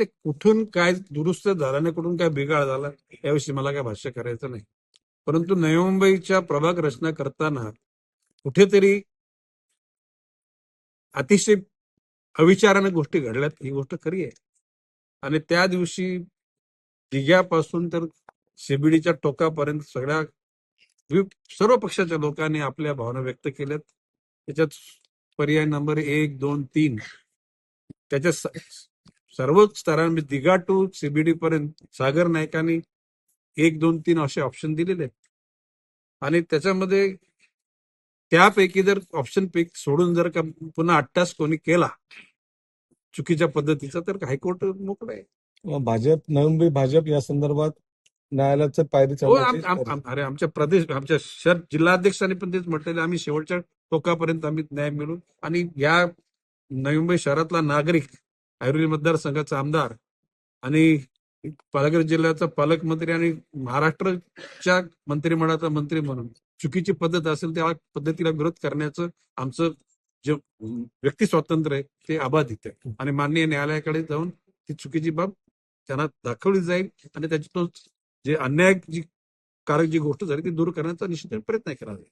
ते कुठून काय दुरुस्त झालं नाही, कुठून काय बिघाड झाला याविषयी मला काय भाष्य करायचं नाही. परंतु नवी मुंबईच्या प्रभाग रचना करताना कुठेतरी अतिशय अविचाराने गोष्टी घडल्यात, ही गोष्ट खरी आहे. आणि त्या दिवशी दिघ्यापासून तर शिबिडीच्या टोकापर्यंत सर्व पक्षाच्या लोकांनी आपल्या भावना व्यक्त केल्यात. त्याच्यात पर्याय नंबर 1, 2, 3 त्याच्या सर्वच स्तरांमध्ये दिघा टू सीबीडी पर्यंत सागर नाईकांनी 1, 2, 3 असे ऑप्शन दिलेले आहेत. आणि त्याच्यामध्ये त्यापैकी जर ऑप्शन पैकी सोडून जर का पुन्हा अट्टास कोणी केला चुकीच्या पद्धतीचा, तर हायकोर्ट मोकळं आहे. नवी मुंबई भाजप या संदर्भात न्यायालयाचं पायरी हो, चढण्याची अरे आमच्या शहर जिल्हाध्यक्षांनी पण तेच म्हटलेलं, आम्ही शेवटच्या टोकापर्यंत आम्ही न्याय मिळू. आणि या नवी मुंबई शहरातला नागरिक, ऐरोली मतदारसंघाचा आमदार आणि पालघर जिल्ह्याचा पालकमंत्री आणि महाराष्ट्राच्या मंत्रिमंडळाचा मंत्री म्हणून चुकीची पद्धत असेल त्या पद्धतीला विरोध करण्याचं आमचं जे व्यक्ती स्वातंत्र्य आहे ते अबाधित आहे. आणि माननीय न्यायालयाकडे जाऊन ती चुकीची बाब त्यांना दाखवली जाईल आणि त्याच्यातून जे अन्याय कारक जी गोष्ट झाली ती दूर करण्याचा निश्चित प्रयत्न केला जाईल.